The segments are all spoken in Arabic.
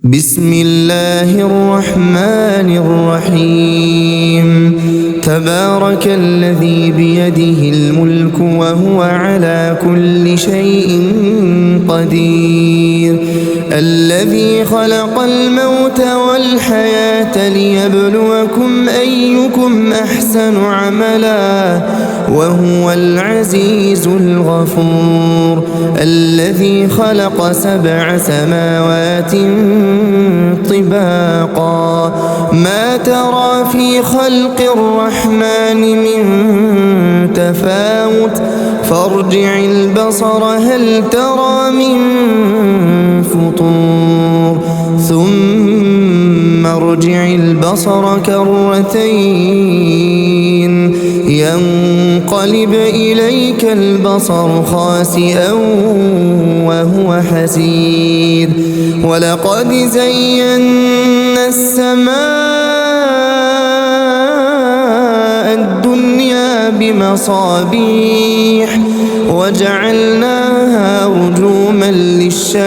بسم الله الرحمن الرحيم تبارك الذي بيده الملك وهو على كل شيء قدير الذي خلق الموت والحياة ليبلوكم أيكم أحسن عملا وهو العزيز الغفور الذي خلق 7 سماوات طباقا ما ترى في خلق الرحمن من تفاوت فارجع البصر هل ترى من فطور ثم ارجع البصر كرتين ينقلب إليك البصر خاسئا وهو حسير ولقد زينا السماء الدنيا بمصابيح وجعلناها رجوما للشياطين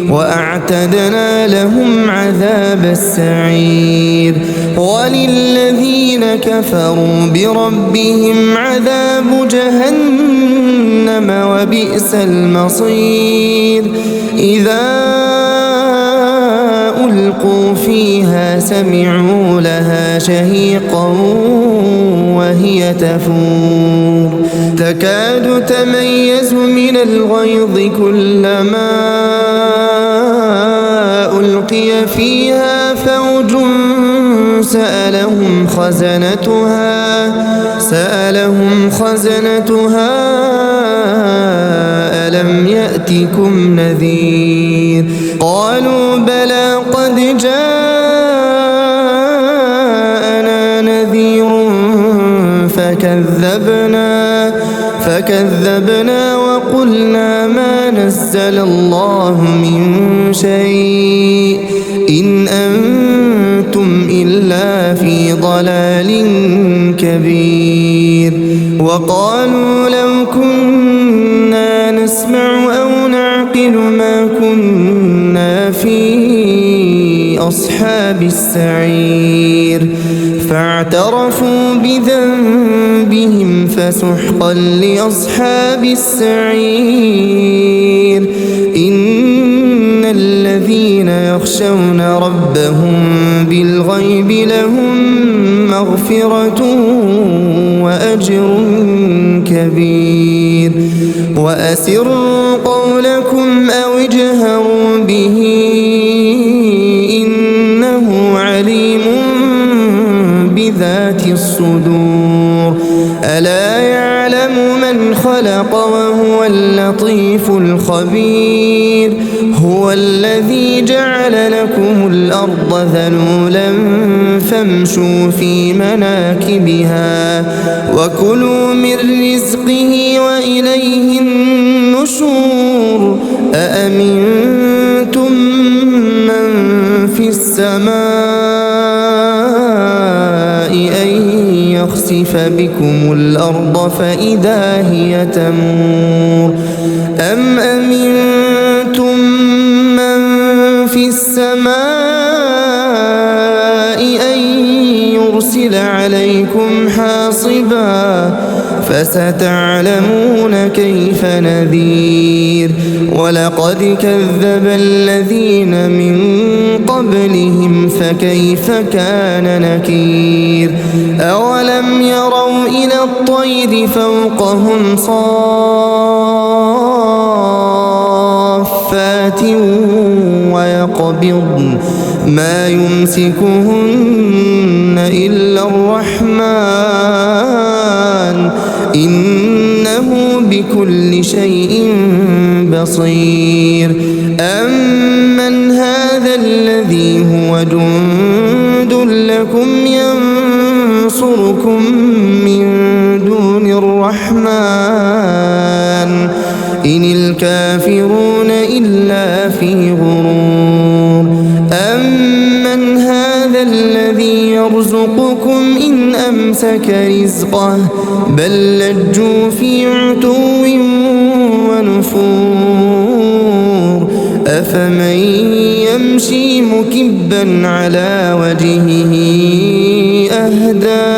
وأعتدنا لهم عذاب السعير وللذين كفروا بربهم عذاب جهنم وبئس المصير إذا ألقوا فيها سمعوا لها شهيقا وهي تفور تكاد تميز من الغيظ كلما ألقي فيها فوج سألهم خزنتها ألم يأتكم نذير قالوا بلى قد جاءنا نذير فكذبنا وقلنا ما نزل الله من شيء إن أنتم إلا في ضلال كبير وقالوا لو كنا نسمع أو نعقل ما كنا في أصحاب السعير فاعترفوا بذنبهم فسحقا لأصحاب السعير إن الذين يخشون ربهم بالغيب لهم مغفرة وأجر كبير وأسروا قولكم أو اجهروا به إنه عليم بذات الصدور ألا يعلم من خلق وهو اللطيف الخبير هو الذي جعل لكم الأرض ذلولا فامشوا في مناكبها وكلوا من رزقه وإليه النشور أأمنتم من في السماء أن يخسف بكم الأرض فإذا هي تمور أم أمنتم من في السماء أن يرسل عليكم حاصبا فستعلمون كيف نذير ولقد كذب الذين من قبلهم فكيف كان نكير أولم يروا إلى الطير فوقهم صافات ويقبضن ما يمسكهن إلا الرحمن إنه بكل شيء بصير أمن هذا الذي هو جند لكم ينصركم من دون الرحمن إن الكافرون إلا في غرور أمن هذا الذي يرزقكم إن أمسك رزقه بل لجوا في عتو ونفور أفمن يمشي مكبا على وجهه أهدى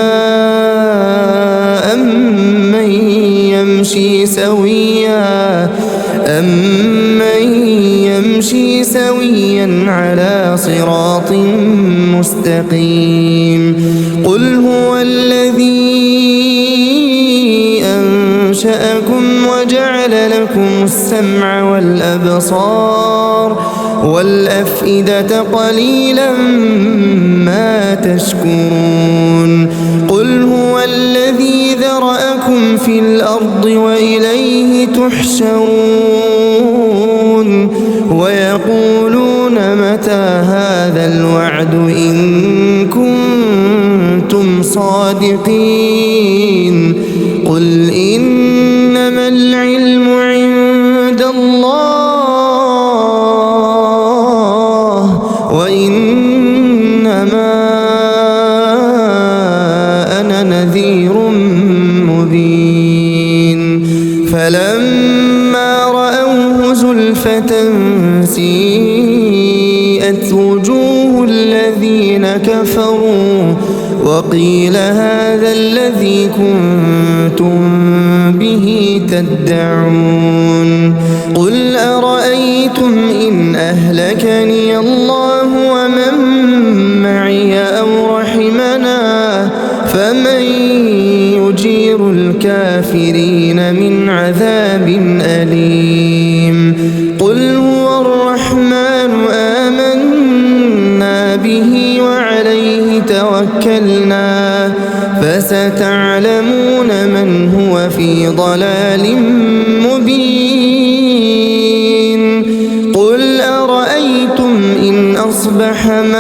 أمن يمشي سويا على صراط مستقيم قل هو الذي أنشأكم وجعل لكم السمع والأبصار والأفئدة قليلا ما تشكرون قل هو الذي ذرأكم في الأرض وإليه تحشرون ويقولون متى هذا الوعد إن كنتم صادقين قل إنما العلم عند الله وإنما أنا نذير مبين فلما رأوه زلفة سيئت وجوه الذين كفروا وقيل هذا الذي كنتم به تدعون قل أرأيتم إن أهلكني الله ومن معي أو رحمنا فمن يجير الكافرين من عذاب أليم قل هو الرحمن آمنا به وعليه توكلنا فستعلمون من هو في ضلال مبين قل أرأيتم إن أصبح ماؤكم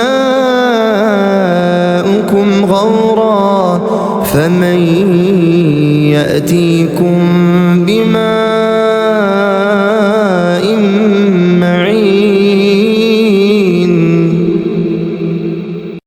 غورا فمن يأتيكم